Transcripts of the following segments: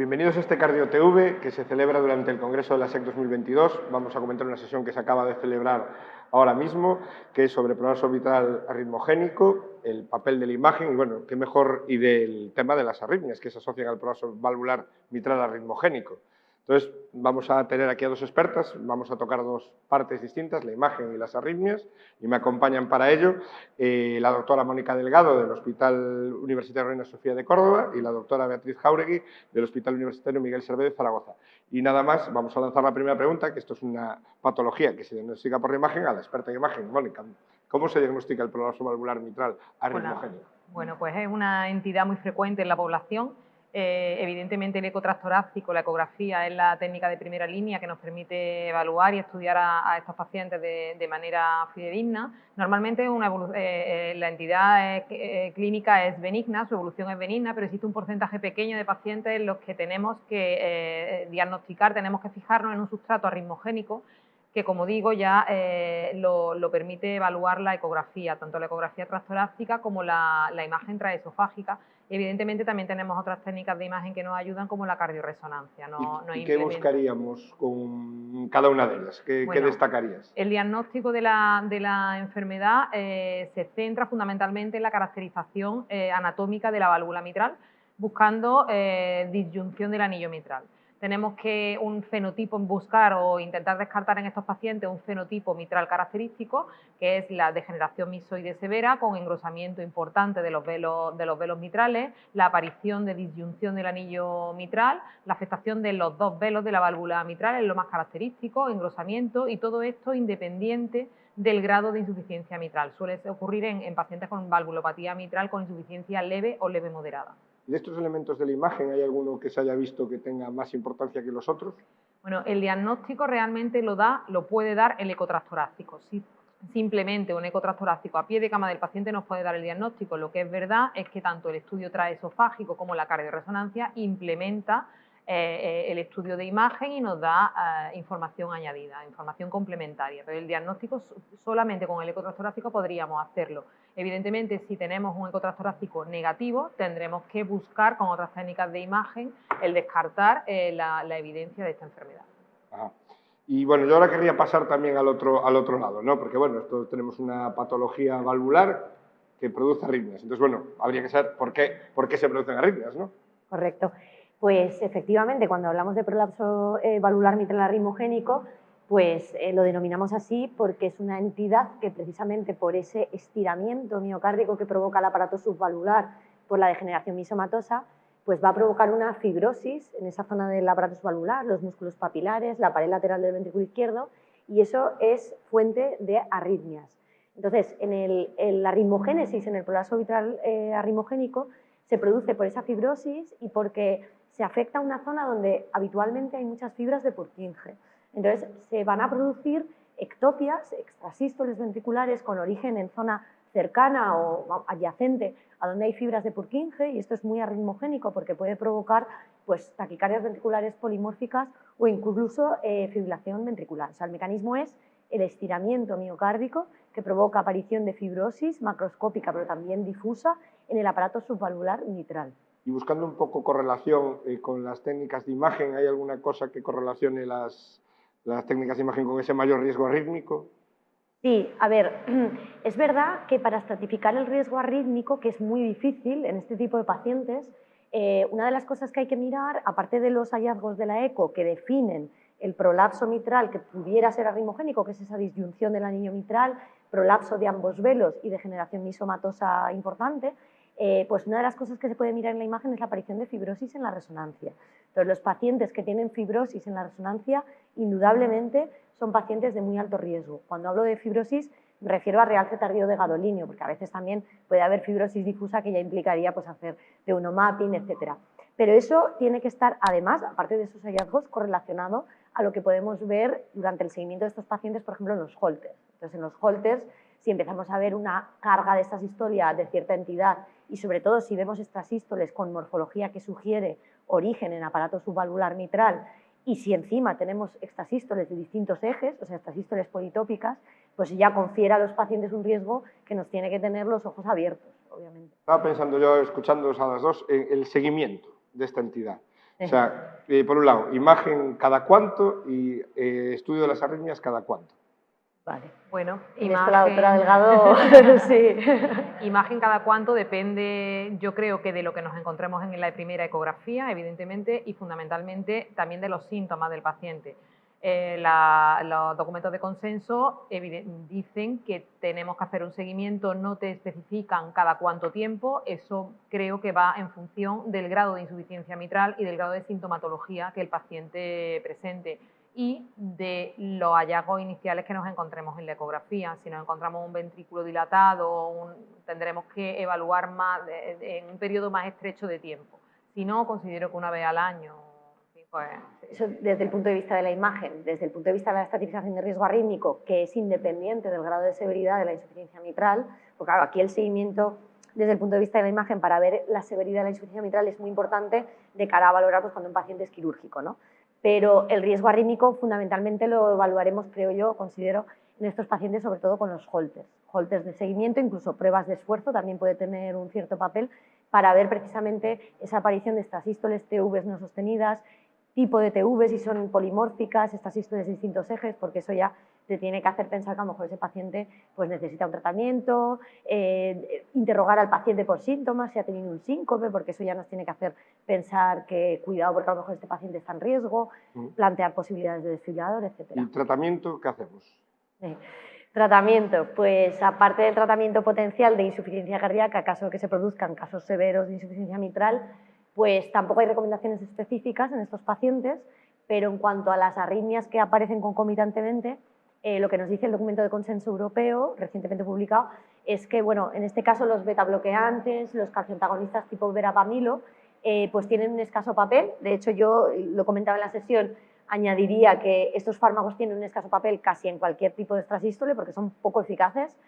Bienvenidos a este Cardio TV que se celebra durante el Congreso de la SEC 2022. Vamos a comentar una sesión que se acaba de celebrar ahora mismo, que es sobre prolapso mitral arritmogénico, el papel de la imagen y, bueno, qué mejor, y del tema de las arritmias que se asocian al prolapso valvular mitral arritmogénico. Entonces, vamos a tener aquí a dos expertas, vamos a tocar dos partes distintas, la imagen y las arritmias, y me acompañan para ello la doctora Mónica Delgado del Hospital Universitario Reina Sofía de Córdoba y la doctora Beatriz Jáuregui del Hospital Universitario Miguel Servet de Zaragoza. Y nada más, vamos a lanzar la primera pregunta, que esto es una patología que se diagnostica por la imagen, a la experta en imagen. Mónica, ¿cómo se diagnostica el prolapso valvular mitral arritmogénico? Bueno, pues es una entidad muy frecuente en la población. Evidentemente el eco transtorácico, la ecografía, es la técnica de primera línea que nos permite evaluar y estudiar a estos pacientes de manera fidedigna. Normalmente la entidad clínica es benigna, su evolución es benigna, pero existe un porcentaje pequeño de pacientes en los que tenemos que diagnosticar, tenemos que fijarnos en un sustrato arritmogénico que, como digo, ya lo permite evaluar la ecografía, tanto la ecografía transtorácica como la imagen transesofágica. Evidentemente también tenemos otras técnicas de imagen que nos ayudan, como la cardioresonancia. ¿Y qué buscaríamos con cada una de ellas? ¿Qué destacarías? El diagnóstico de la enfermedad se centra fundamentalmente en la caracterización anatómica de la válvula mitral, buscando disyunción del anillo mitral. Tenemos que buscar o intentar descartar en estos pacientes un fenotipo mitral característico, que es la degeneración misoide severa con engrosamiento importante de los velos mitrales, la aparición de disyunción del anillo mitral, la afectación de los dos velos de la válvula mitral es lo más característico, engrosamiento, y todo esto independiente del grado de insuficiencia mitral. Suele ocurrir en pacientes con valvulopatía mitral con insuficiencia leve o leve moderada. ¿De estos elementos de la imagen hay alguno que se haya visto que tenga más importancia que los otros? Bueno, el diagnóstico realmente lo puede dar el eco transtorácico. Sí, simplemente un eco transtorácico a pie de cama del paciente nos puede dar el diagnóstico. Lo que es verdad es que tanto el estudio transesofágico como la cardioresonancia implementa el estudio de imagen y nos da información añadida, información complementaria. Pero el diagnóstico solamente con el eco transtorácico podríamos hacerlo. Evidentemente, si tenemos un eco transtorácico negativo, tendremos que buscar con otras técnicas de imagen el descartar la evidencia de esta enfermedad. Ajá. Y bueno, yo ahora querría pasar también al otro lado, ¿no? Porque bueno, tenemos una patología valvular que produce arritmias. Entonces, bueno, habría que saber por qué se producen arritmias, ¿no? Correcto. Pues efectivamente, cuando hablamos de prolapso valvular mitral arritmogénico, pues lo denominamos así porque es una entidad que, precisamente por ese estiramiento miocárdico que provoca el aparato subvalvular por la degeneración misomatosa, pues va a provocar una fibrosis en esa zona del aparato subvalvular, los músculos papilares, la pared lateral del ventrículo izquierdo, y eso es fuente de arritmias. Entonces, en la arritmogénesis, en el prolapso mitral arritmogénico, se produce por esa fibrosis y porque se afecta a una zona donde habitualmente hay muchas fibras de Purkinje. Entonces, se van a producir ectopias, extrasístoles ventriculares con origen en zona cercana o adyacente a donde hay fibras de Purkinje, y esto es muy arritmogénico porque puede provocar pues, taquicardias ventriculares polimórficas o incluso fibrilación ventricular. O sea, el mecanismo es el estiramiento miocárdico que provoca aparición de fibrosis macroscópica, pero también difusa, en el aparato subvalvular mitral. Y buscando un poco correlación con las técnicas de imagen, ¿hay alguna cosa que correlacione las técnicas de imagen con ese mayor riesgo arrítmico? Sí, a ver, es verdad que para estratificar el riesgo arrítmico, que es muy difícil en este tipo de pacientes, una de las cosas que hay que mirar, aparte de los hallazgos de la eco que definen el prolapso mitral que pudiera ser arritmogénico, que es esa disyunción del anillo mitral, prolapso de ambos velos y degeneración misomatosa importante, pues una de las cosas que se puede mirar en la imagen es la aparición de fibrosis en la resonancia. Entonces, los pacientes que tienen fibrosis en la resonancia, indudablemente son pacientes de muy alto riesgo. Cuando hablo de fibrosis, me refiero a realce tardío de gadolinio, porque a veces también puede haber fibrosis difusa que ya implicaría pues, hacer teunomapping, etc. Pero eso tiene que estar, además, aparte de esos hallazgos, correlacionado a lo que podemos ver durante el seguimiento de estos pacientes, por ejemplo, en los Holters. Entonces, en los Holters, si empezamos a ver una carga de esta sistolia de cierta entidad y, sobre todo, si vemos estas sístoles con morfología que sugiere origen en aparato subvalvular mitral, y si encima tenemos extrasístoles de distintos ejes, o sea, extrasístoles politópicas, pues ya confiere a los pacientes un riesgo que nos tiene que tener los ojos abiertos, obviamente. Estaba pensando yo, escuchándoos a las dos, en el seguimiento de esta entidad. O sea, por un lado, imagen cada cuánto y estudio de las arritmias cada cuánto. Vale. Bueno, En esto la doctora Delgado, sí. Imagen cada cuánto depende, yo creo que de lo que nos encontremos en la primera ecografía, evidentemente, y fundamentalmente también de los síntomas del paciente. Los documentos de consenso dicen que tenemos que hacer un seguimiento, no te especifican cada cuánto tiempo, eso creo que va en función del grado de insuficiencia mitral y del grado de sintomatología que el paciente presente y de los hallazgos iniciales que nos encontremos en la ecografía. Si nos encontramos un ventrículo dilatado, tendremos que evaluar más en un periodo más estrecho de tiempo. Si no, considero que una vez al año. Pues, eso desde el punto de vista de la imagen, desde el punto de vista de la estratificación de riesgo arrítmico, que es independiente del grado de severidad de la insuficiencia mitral, porque claro, aquí el seguimiento desde el punto de vista de la imagen para ver la severidad de la insuficiencia mitral es muy importante de cara a valorar pues, cuando un paciente es quirúrgico, ¿no? Pero el riesgo arrítmico fundamentalmente lo evaluaremos, creo yo, considero, en estos pacientes, sobre todo con los holters. Holters de seguimiento, incluso pruebas de esfuerzo, también puede tener un cierto papel para ver precisamente esa aparición de estas sístoles TVs no sostenidas, tipo de TV, si son polimórficas, estas sístoles de distintos ejes, porque eso ya te tiene que hacer pensar que a lo mejor ese paciente pues, necesita un tratamiento, interrogar al paciente por síntomas, si ha tenido un síncope, porque eso ya nos tiene que hacer pensar que cuidado porque a lo mejor este paciente está en riesgo, plantear posibilidades de desfibrilador, etc. ¿Y el tratamiento qué hacemos? Tratamiento, pues aparte del tratamiento potencial de insuficiencia cardíaca, caso que se produzcan casos severos de insuficiencia mitral, pues tampoco hay recomendaciones específicas en estos pacientes, pero en cuanto a las arritmias que aparecen concomitantemente, lo que nos dice el documento de consenso europeo, recientemente publicado, es que, bueno, en este caso los betabloqueantes, los calcioantagonistas tipo verapamilo, pues tienen un escaso papel. De hecho, yo lo comentaba en la sesión, añadiría que estos fármacos tienen un escaso papel casi en cualquier tipo de extrasístole porque son poco eficaces.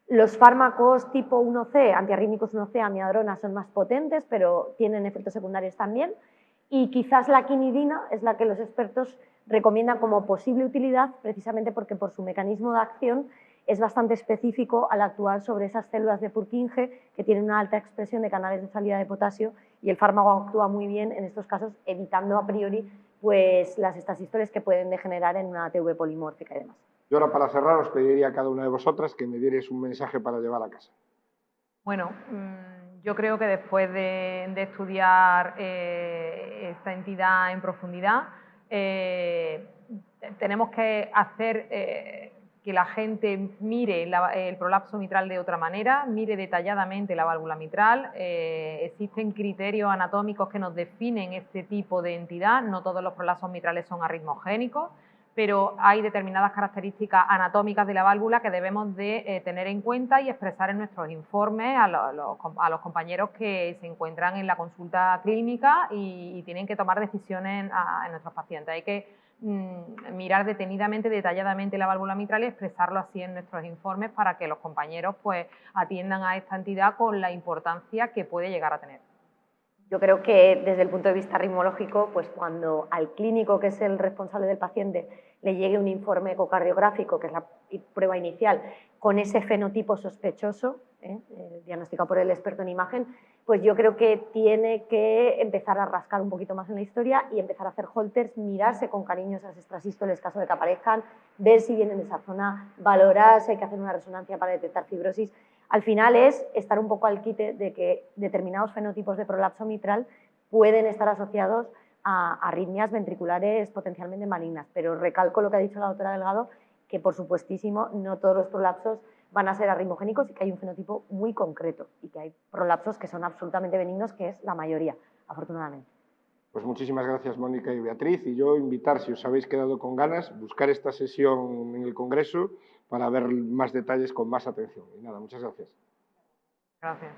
Los fármacos tipo 1C, antiarrítmicos 1C, amiodarona, son más potentes, pero tienen efectos secundarios también. Y quizás la quinidina es la que los expertos recomiendan como posible utilidad, precisamente porque por su mecanismo de acción es bastante específico al actuar sobre esas células de Purkinje que tienen una alta expresión de canales de salida de potasio y el fármaco actúa muy bien en estos casos, evitando a priori pues, las extrasístoles que pueden degenerar en una TV polimórfica y demás. Y ahora, para cerrar, os pediría a cada una de vosotras que me dierais un mensaje para llevar a casa. Bueno, yo creo que después de estudiar esta entidad en profundidad, tenemos que hacer que la gente mire el prolapso mitral de otra manera, mire detalladamente la válvula mitral. Existen criterios anatómicos que nos definen este tipo de entidad. No todos los prolapsos mitrales son arritmogénicos, pero hay determinadas características anatómicas de la válvula que debemos de tener en cuenta y expresar en nuestros informes a los compañeros que se encuentran en la consulta clínica y tienen que tomar decisiones en nuestros pacientes. Hay que mirar detenidamente, detalladamente la válvula mitral y expresarlo así en nuestros informes para que los compañeros pues, atiendan a esta entidad con la importancia que puede llegar a tener. Yo creo que desde el punto de vista ritmológico, pues cuando al clínico, que es el responsable del paciente, le llegue un informe ecocardiográfico, que es la prueba inicial, con ese fenotipo sospechoso, diagnosticado por el experto en imagen, pues yo creo que tiene que empezar a rascar un poquito más en la historia y empezar a hacer holters, mirarse con cariño esas extrasístoles, caso de que aparezcan, ver si vienen de esa zona, valorar si hay que hacer una resonancia para detectar fibrosis. Al final es estar un poco al quite de que determinados fenotipos de prolapso mitral pueden estar asociados a arritmias ventriculares potencialmente malignas. Pero recalco lo que ha dicho la doctora Delgado, que por supuestísimo no todos los prolapsos van a ser arritmogénicos y que hay un fenotipo muy concreto y que hay prolapsos que son absolutamente benignos, que es la mayoría, afortunadamente. Pues muchísimas gracias, Mónica y Beatriz. Y yo invitar, si os habéis quedado con ganas, buscar esta sesión en el Congreso para ver más detalles con más atención. Y nada, muchas gracias. Gracias.